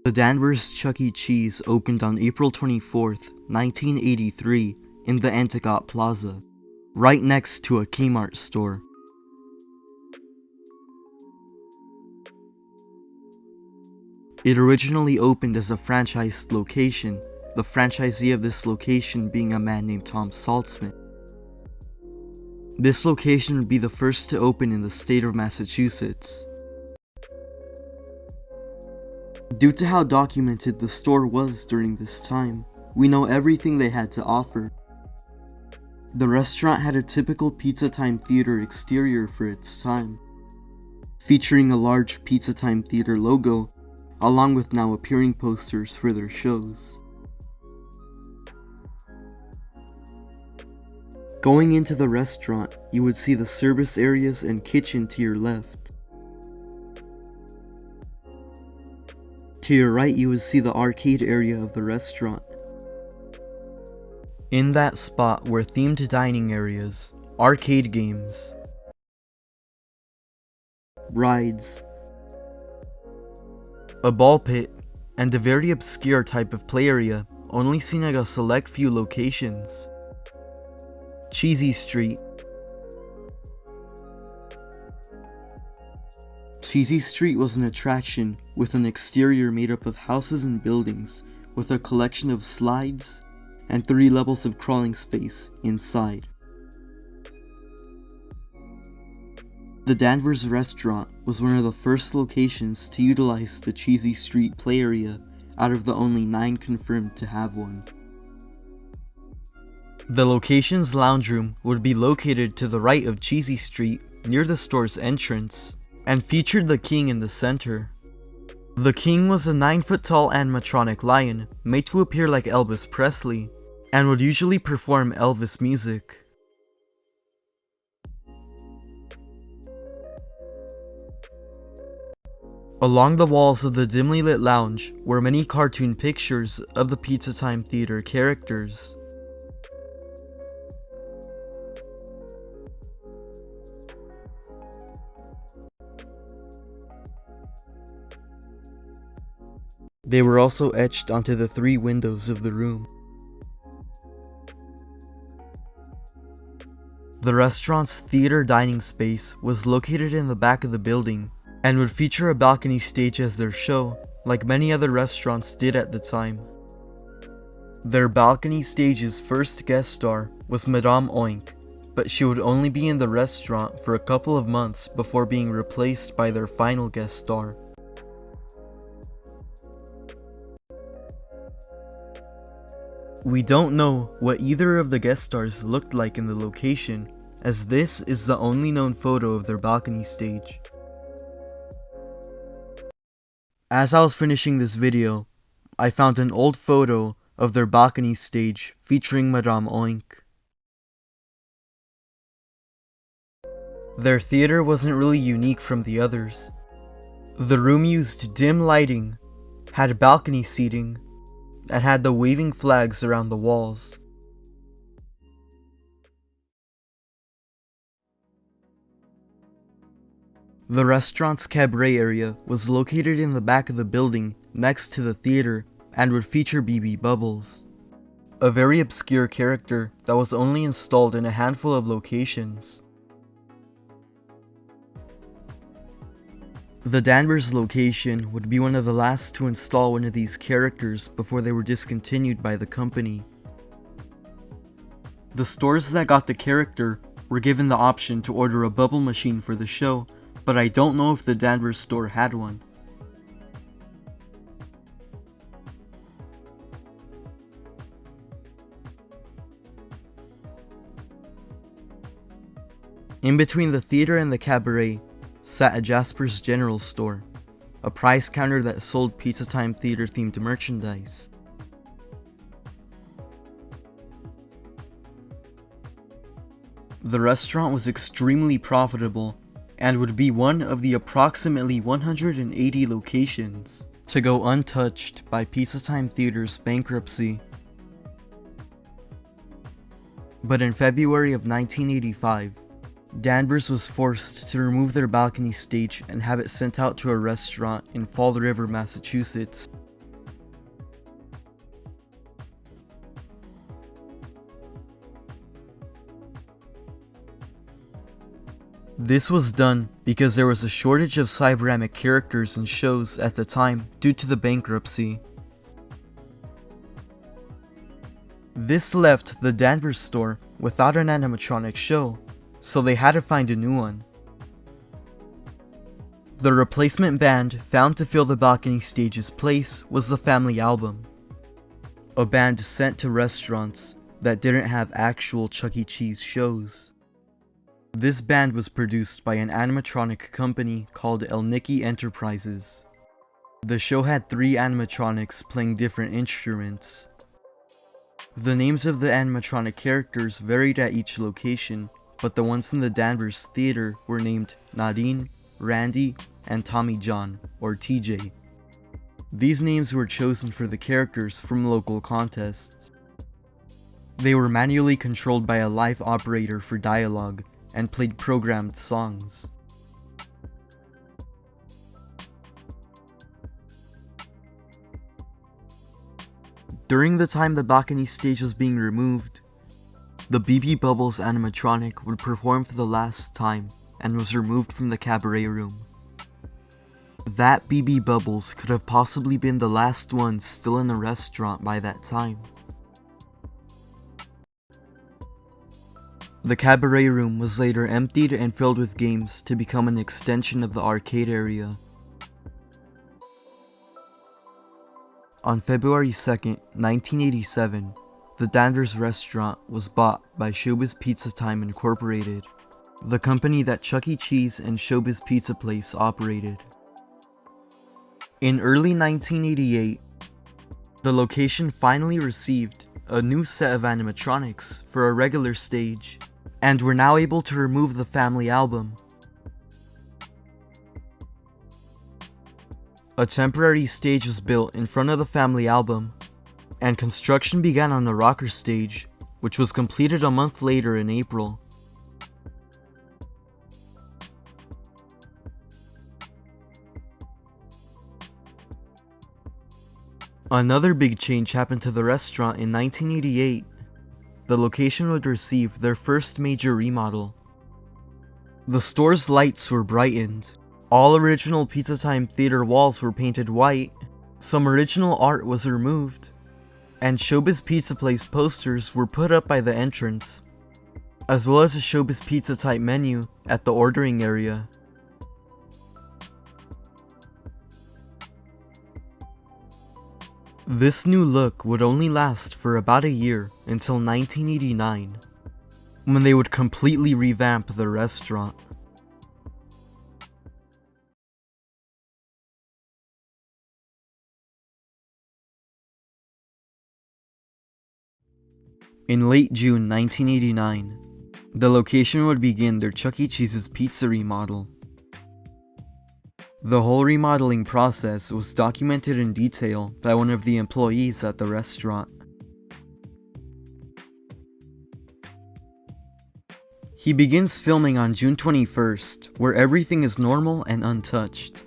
The Danvers Chuck E. Cheese opened on April 24th, 1983 in the Endicott Plaza, right next to a Kmart store. It originally opened as a franchised location, the franchisee of this location being a man named Tom Saltzman. This location would be the first to open in the state of Massachusetts. Due to how documented the store was during this time, we know everything they had to offer. The restaurant had a typical Pizza Time Theater exterior for its time, featuring a large Pizza Time Theater logo, along with now appearing posters for their shows. Going into the restaurant, you would see the service areas and kitchen to your left. To your right, you would see the arcade area of the restaurant. In that spot were themed dining areas, arcade games, rides, a ball pit, and a very obscure type of play area only seen at a select few locations. Cheesy Street. Cheesy Street was an attraction with an exterior made up of houses and buildings with a collection of slides and 3 levels of crawling space inside. The Danvers restaurant was one of the first locations to utilize the Cheesy Street play area out of the only 9 confirmed to have one. The location's lounge room would be located to the right of Cheesy Street near the store's entrance, and featured the king in the center. The king was a 9-foot tall animatronic lion made to appear like Elvis Presley, and would usually perform Elvis music. Along the walls of the dimly lit lounge were many cartoon pictures of the Pizza Time Theater characters. They were also etched onto the 3 windows of the room. The restaurant's theater dining space was located in the back of the building and would feature a balcony stage as their show, like many other restaurants did at the time. Their balcony stage's first guest star was Madame Oink, but she would only be in the restaurant for a couple of months before being replaced by their final guest star. We don't know what either of the guest stars looked like in the location, as this is the only known photo of their balcony stage. As I was finishing this video, I found an old photo of their balcony stage featuring Madame Oink. Their theater wasn't really unique from the others. The room used dim lighting, had balcony seating, and had the waving flags around the walls. The restaurant's cabaret area was located in the back of the building next to the theater and would feature BB Bubbles, a very obscure character that was only installed in a handful of locations. The Danvers location would be one of the last to install one of these characters before they were discontinued by the company. The stores that got the character were given the option to order a bubble machine for the show, but I don't know if the Danvers store had one. In between the theater and the cabaret sat a Jasper's General Store, a price counter that sold Pizza Time Theater themed merchandise. The restaurant was extremely profitable and would be one of the approximately 180 locations to go untouched by Pizza Time Theater's bankruptcy. But in February of 1985, Danvers was forced to remove their balcony stage and have it sent out to a restaurant in Fall River, Massachusetts, This was done because there was a shortage of cyberamic characters and shows at the time due to the bankruptcy. This left the Danvers store without an animatronic show, so they had to find a new one. The replacement band found to fill the balcony stage's place was the Family Album, a band sent to restaurants that didn't have actual Chuck E. Cheese shows. This band was produced by an animatronic company called El Nicky Enterprises. The show had 3 animatronics playing different instruments. The names of the animatronic characters varied at each location, but the ones in the Danvers Theater were named Nadine, Randy, and Tommy John, or TJ. These names were chosen for the characters from local contests. They were manually controlled by a live operator for dialogue, and played programmed songs. During the time the balcony stage was being removed, the BB Bubbles animatronic would perform for the last time and was removed from the cabaret room. That BB Bubbles could have possibly been the last one still in the restaurant by that time. The cabaret room was later emptied and filled with games to become an extension of the arcade area. On February 2nd, 1987, the Danvers restaurant was bought by Showbiz Pizza Time Incorporated, the company that Chuck E. Cheese and Showbiz Pizza Place operated. In early 1988, the location finally received a new set of animatronics for a regular stage, and were now able to remove the Family Album. A temporary stage was built in front of the Family Album, and construction began on the rocker stage, which was completed a month later in April. Another big change happened to the restaurant in 1988. The location would receive their first major remodel. The store's lights were brightened. All original Pizza Time Theater walls were painted white. Some original art was removed. And Showbiz Pizza Place posters were put up by the entrance, as well as a Showbiz Pizza type menu at the ordering area. This new look would only last for about a year until 1989, when they would completely revamp the restaurant. In late June 1989, the location would begin their Chuck E. Cheese's pizza remodel. The whole remodeling process was documented in detail by one of the employees at the restaurant. He begins filming on June 21st, where everything is normal and untouched.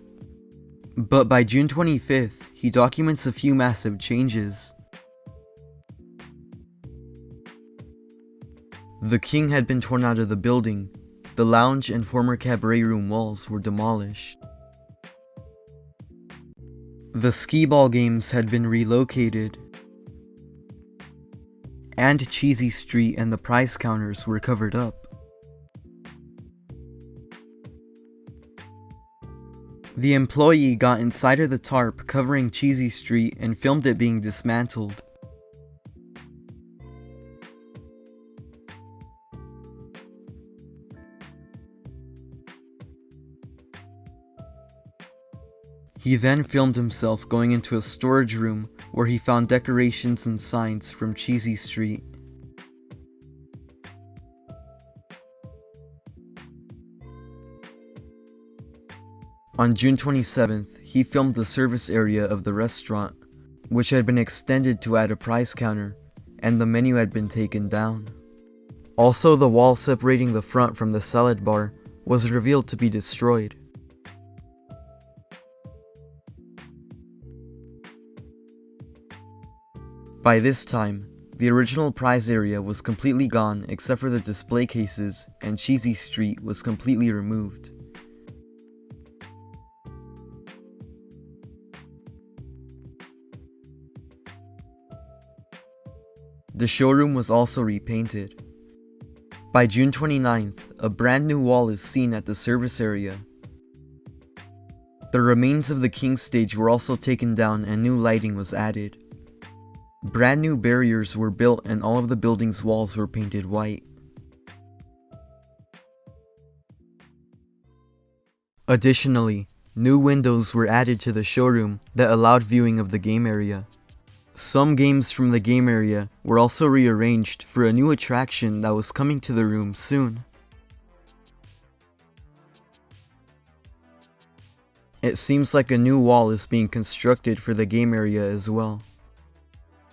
But by June 25th, he documents a few massive changes. The king had been torn out of the building. The lounge and former cabaret room walls were demolished. The skee-ball games had been relocated, and Cheesy Street and the prize counters were covered up. The employee got inside of the tarp covering Cheesy Street and filmed it being dismantled. He then filmed himself going into a storage room where he found decorations and signs from Cheesy Street. On June 27th, he filmed the service area of the restaurant, which had been extended to add a prize counter, and the menu had been taken down. Also, the wall separating the front from the salad bar was revealed to be destroyed. By this time, The original prize area was completely gone except for the display cases, and Cheesy Street was completely removed. The showroom was also repainted. By June 29th, a brand new wall is seen at the service area. The remains of the King stage were also taken down and new lighting was added. Brand new barriers were built and all of the building's walls were painted white. Additionally, new windows were added to the showroom that allowed viewing of the game area. Some games from the game area were also rearranged for a new attraction that was coming to the room soon. It seems like a new wall is being constructed for the game area as well.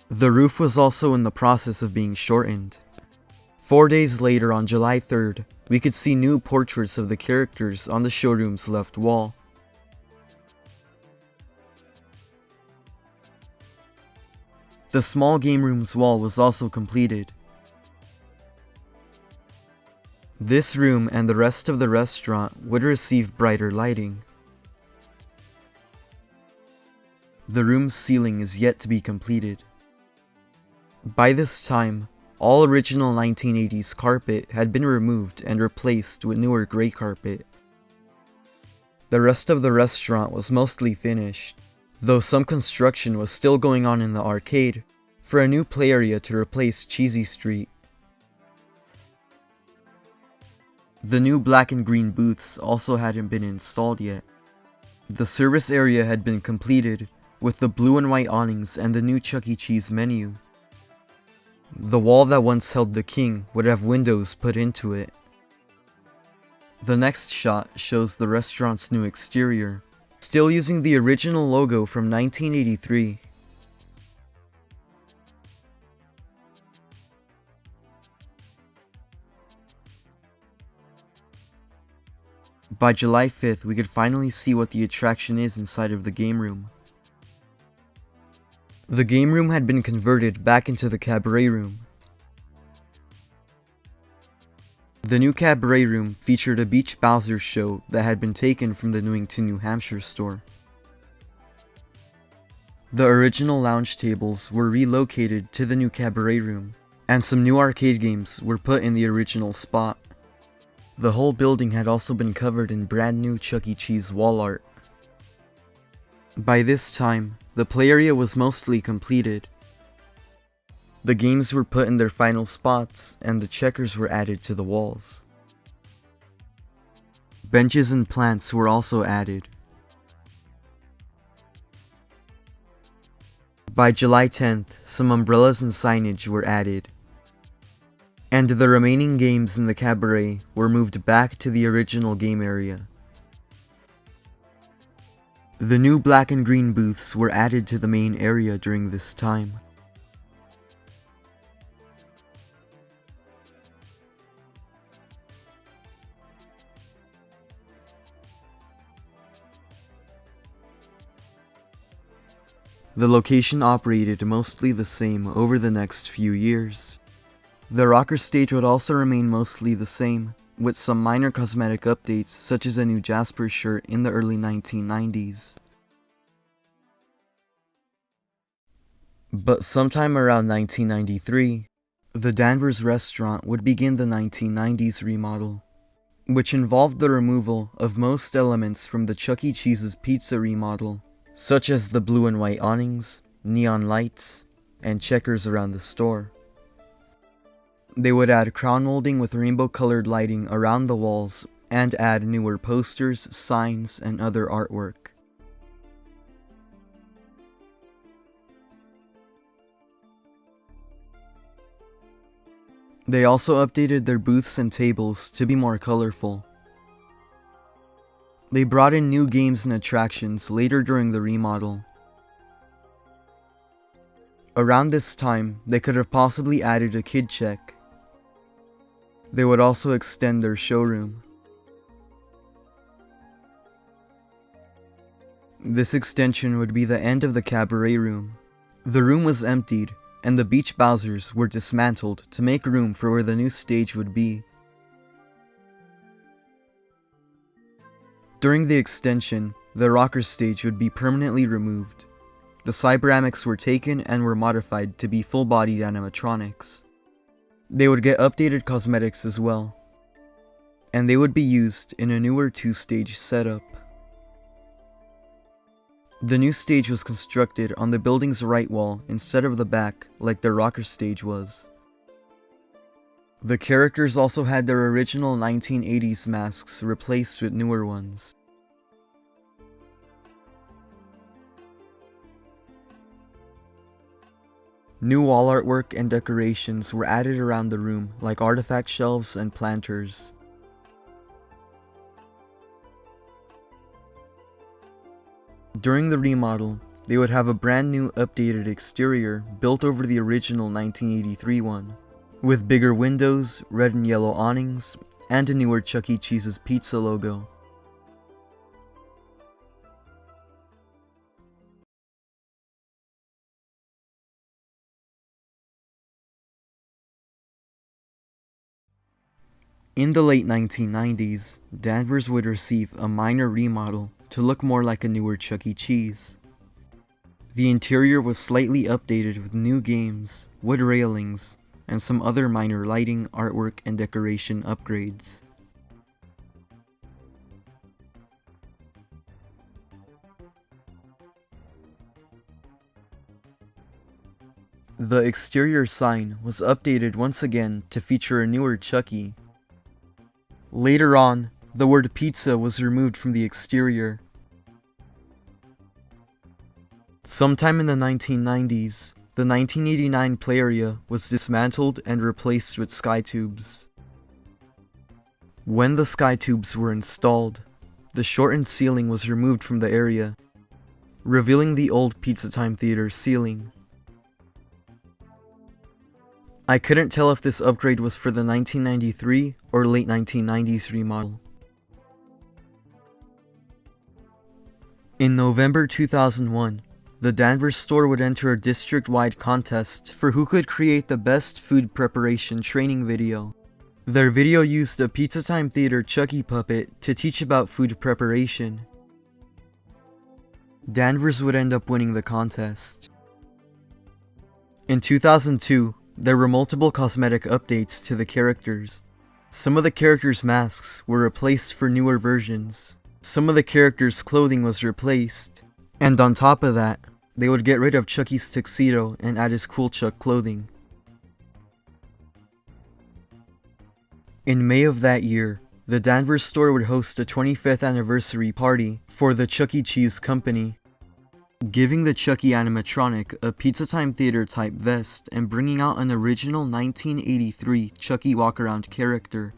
The roof was also in the process of being shortened. 4 days later, on July 3rd, we could see new portraits of the characters on the showroom's left wall. The small game room's wall was also completed. This room and the rest of the restaurant would receive brighter lighting. The room's ceiling is yet to be completed. By this time, all original 1980s carpet had been removed and replaced with newer gray carpet. The rest of the restaurant was mostly finished, though some construction was still going on in the arcade for a new play area to replace Cheesy Street. The new black and green booths also hadn't been installed yet. The service area had been completed with the blue and white awnings and the new Chuck E. Cheese menu. The wall that once held the king would have windows put into it. The next shot shows the restaurant's new exterior, still using the original logo from 1983. By July 5th, we could finally see what the attraction is inside of the game room. The game room had been converted back into the cabaret room. The new cabaret room featured a Beach Bowser show that had been taken from the Newington, New Hampshire store. The original lounge tables were relocated to the new cabaret room, and some new arcade games were put in the original spot. The whole building had also been covered in brand new Chuck E. Cheese wall art. By this time, the play area was mostly completed. The games were put in their final spots, and the checkers were added to the walls. Benches and plants were also added. By July 10th, some umbrellas and signage were added, and the remaining games in the cabaret were moved back to the original game area. The new black and green booths were added to the main area during this time. The location operated mostly the same over the next few years. The rocker stage would also remain mostly the same, with some minor cosmetic updates such as a new Jasper shirt in the early 1990s. But sometime around 1993, the Danvers restaurant would begin the 1990s remodel, which involved the removal of most elements from the Chuck E. Cheese's pizza remodel, such as the blue and white awnings, neon lights, and checkers around the store. They would add crown molding with rainbow-colored lighting around the walls and add newer posters, signs, and other artwork. They also updated their booths and tables to be more colorful. They brought in new games and attractions later during the remodel. Around this time, they could have possibly added a kid check. They would also extend their showroom. This extension would be the end of the cabaret room. The room was emptied, and the beach Bowsers were dismantled to make room for where the new stage would be. During the extension, the rocker stage would be permanently removed. The Cyberamics were taken and were modified to be full-bodied animatronics. They would get updated cosmetics as well, and they would be used in a newer 2-stage setup. The new stage was constructed on the building's right wall instead of the back like the rocker stage was. The characters also had their original 1980s masks replaced with newer ones. New wall artwork and decorations were added around the room, like artifact shelves and planters. During the remodel, they would have a brand new updated exterior built over the original 1983 one, with bigger windows, red and yellow awnings, and a newer Chuck E. Cheese's pizza logo. In the late 1990s, Danvers would receive a minor remodel to look more like a newer Chuck E. Cheese. The interior was slightly updated with new games, wood railings, and some other minor lighting, artwork, and decoration upgrades. The exterior sign was updated once again to feature a newer Chuck E. Later on, the word pizza was removed from the exterior. Sometime in the 1990s, the 1989 play area was dismantled and replaced with sky tubes. When the sky tubes were installed, the shortened ceiling was removed from the area, revealing the old Pizza Time Theater ceiling. I couldn't tell if this upgrade was for the 1993 or late 1990s remodel. In November 2001, the Danvers store would enter a district-wide contest for who could create the best food preparation training video. Their video used a Pizza Time Theater Chuck E. puppet to teach about food preparation. Danvers would end up winning the contest. In 2002, there were multiple cosmetic updates to the characters. Some of the characters' masks were replaced for newer versions. Some of the characters' clothing was replaced. And on top of that, they would get rid of Chucky's tuxedo and add his Cool Chuck clothing. In May of that year, the Danvers store would host a 25th anniversary party for the Chuck E. Cheese company, giving the Chuck E. animatronic a Pizza Time Theater type vest and bringing out an original 1983 Chuck E. walk-around character.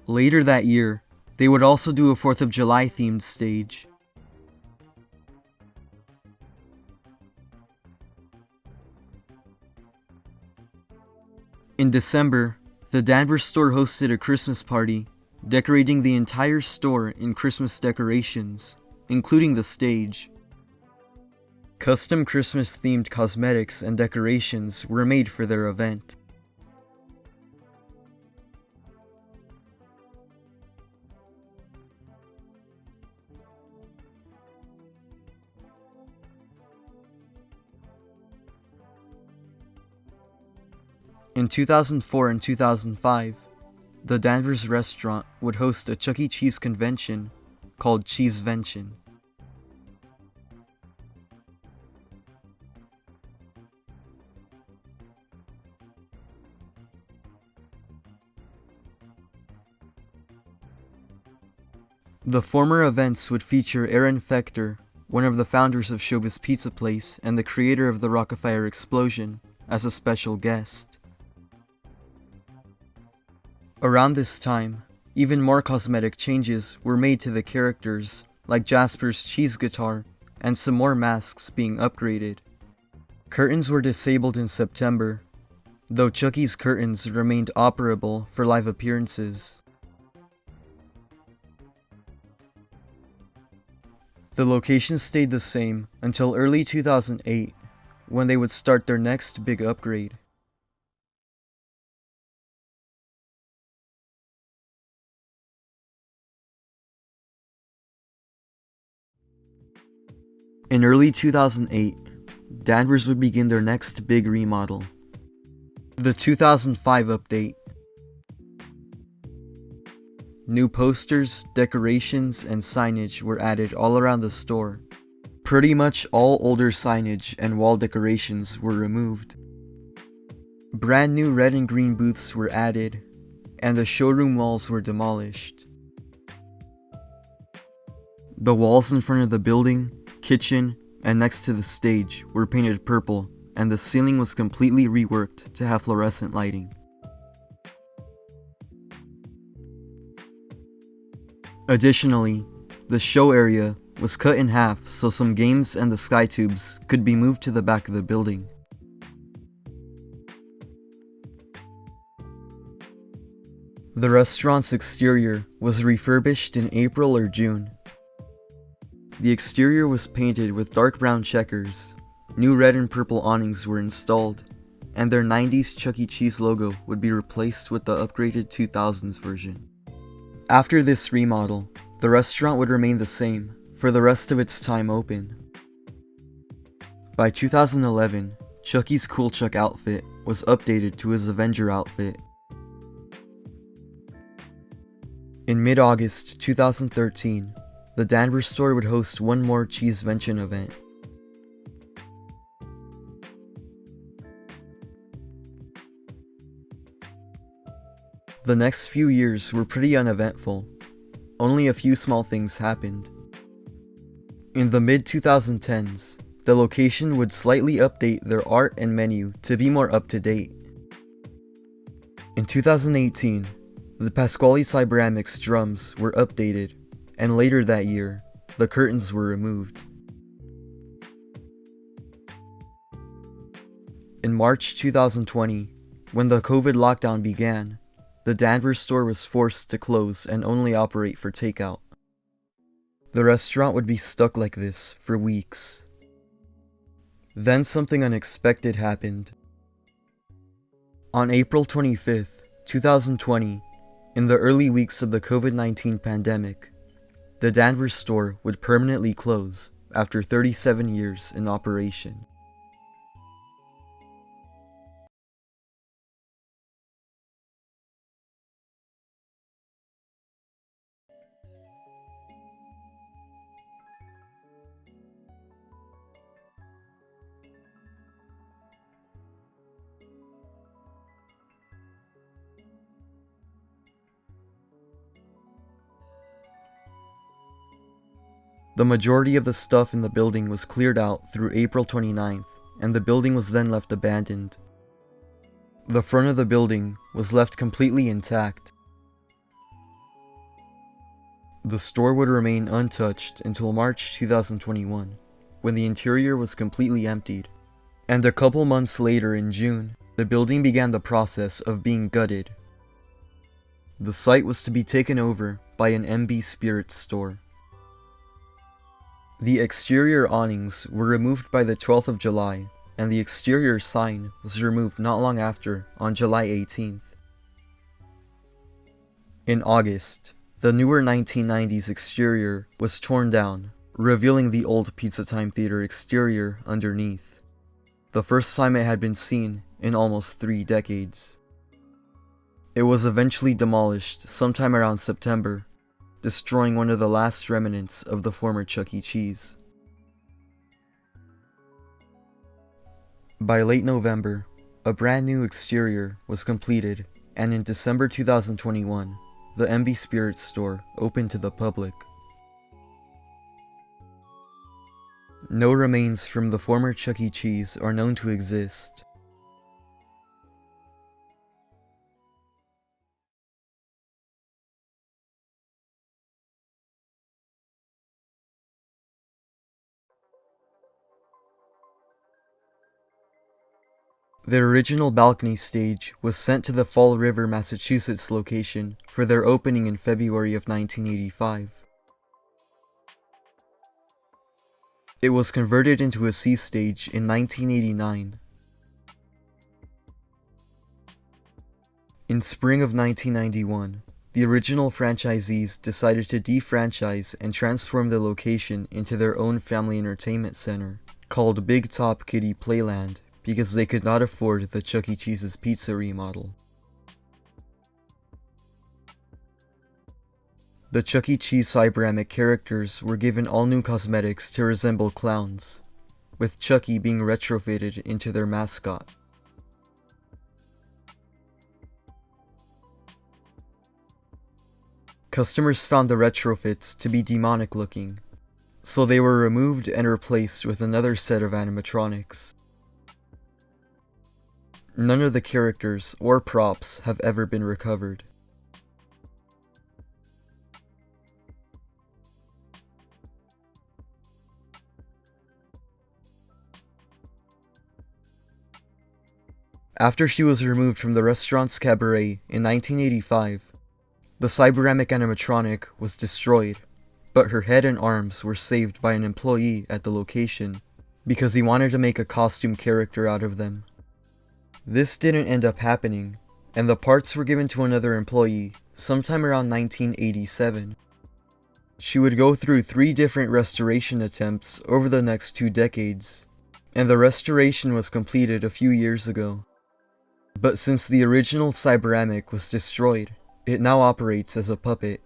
Later that year, they would also do a 4th of July themed stage. In December, the Danvers store hosted a Christmas party, decorating the entire store in Christmas decorations, including the stage. Custom Christmas-themed cosmetics and decorations were made for their event. In 2004 and 2005, the Danvers restaurant would host a Chuck E. Cheese convention called Cheesevention. The former events would feature Aaron Fechter, one of the founders of Showbiz Pizza Place and the creator of the Rockefeller Explosion, as a special guest. Around this time, even more cosmetic changes were made to the characters, like Jasper's cheese guitar, and some more masks being upgraded. Curtains were disabled in September, though Chuck E.'s curtains remained operable for live appearances. The location stayed the same until early 2008, when they would start their next big upgrade. In early 2008, Danvers would begin their next big remodel. The 2005 update. New posters, decorations, and signage were added all around the store. Pretty much all older signage and wall decorations were removed. Brand new red and green booths were added, and the showroom walls were demolished. The walls in front of the building, kitchen, and next to the stage were painted purple, and the ceiling was completely reworked to have fluorescent lighting. Additionally, the show area was cut in half so some games and the sky tubes could be moved to the back of the building. The restaurant's exterior was refurbished in April or June. The exterior was painted with dark brown checkers, new red and purple awnings were installed, and their 90s Chuck E. Cheese logo would be replaced with the upgraded 2000s version. After this remodel, the restaurant would remain the same for the rest of its time open. By 2011, Chuck E.'s Cool Chuck outfit was updated to his Avenger outfit. In mid-August 2013, the Danvers store would host one more Cheesevention event. The next few years were pretty uneventful. Only a few small things happened. In the mid-2010s, the location would slightly update their art and menu to be more up-to-date. In 2018, the Pasquale Cyberamics drums were updated, and later that year, the curtains were removed. In March 2020, when the COVID lockdown began, the Danvers store was forced to close and only operate for takeout. The restaurant would be stuck like this for weeks. Then something unexpected happened. On April 25th, 2020, in the early weeks of the COVID-19 pandemic, the Danvers store would permanently close after 37 years in operation. The majority of the stuff in the building was cleared out through April 29th, and the building was then left abandoned. The front of the building was left completely intact. The store would remain untouched until March 2021, when the interior was completely emptied. And a couple months later in June, the building began the process of being gutted. The site was to be taken over by an MB Spirits store. The exterior awnings were removed by the 12th of July, and the exterior sign was removed not long after, on July 18th. In August, the newer 1990s exterior was torn down, revealing the old Pizza Time Theater exterior underneath. The first time it had been seen in almost 3 decades. It was eventually demolished sometime around September, destroying one of the last remnants of the former Chuck E. Cheese. By late November, a brand new exterior was completed, and in December 2021, the MB Spirits store opened to the public. No remains from the former Chuck E. Cheese are known to exist. Their original balcony stage was sent to the Fall River, Massachusetts location for their opening in February of 1985. It was converted into a sea stage in 1989. In spring of 1991, the original franchisees decided to defranchise and transform the location into their own family entertainment center, called Big Top Kiddie Playland, because they could not afford the Chuck E. Cheese's pizza remodel. The Chuck E. Cheese cyberamic characters were given all new cosmetics to resemble clowns, with Chucky being retrofitted into their mascot. Customers found the retrofits to be demonic looking, so they were removed and replaced with another set of animatronics. None of the characters or props have ever been recovered. After she was removed from the restaurant's cabaret in 1985, the cyberamic animatronic was destroyed, but her head and arms were saved by an employee at the location because he wanted to make a costume character out of them. This didn't end up happening, and the parts were given to another employee sometime around 1987. She would go through 3 different restoration attempts over the next 2 decades, and the restoration was completed a few years ago. But since the original cyberamic was destroyed, it now operates as a puppet.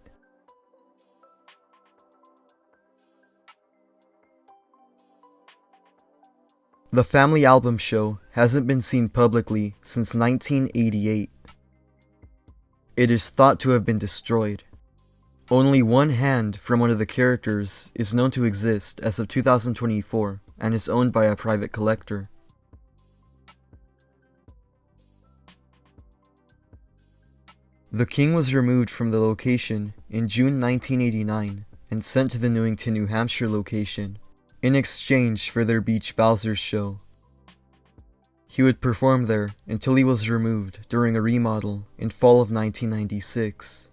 The family album show hasn't been seen publicly since 1988. It is thought to have been destroyed. Only one hand from one of the characters is known to exist as of 2024 and is owned by a private collector. The king was removed from the location in June 1989 and sent to the Newington, New Hampshire location in exchange for their Beach Bowser's show. He would perform there until he was removed during a remodel in fall of 1996.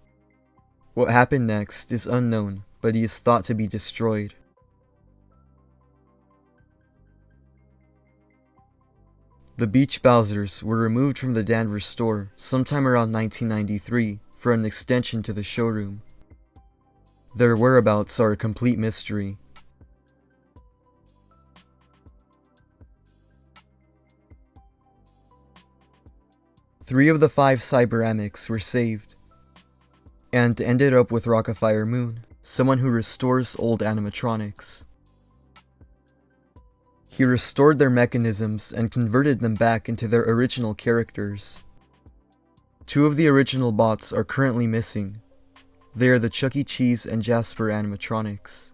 What happened next is unknown, but he is thought to be destroyed. The Beach Bowsers were removed from the Danvers store sometime around 1993 for an extension to the showroom. Their whereabouts are a complete mystery. Three of the 5 cyberamics were saved, and ended up with Rockafire Moon, someone who restores old animatronics. He restored their mechanisms and converted them back into their original characters. 2 of the original bots are currently missing. They are the Chuck E. Cheese and Jasper animatronics.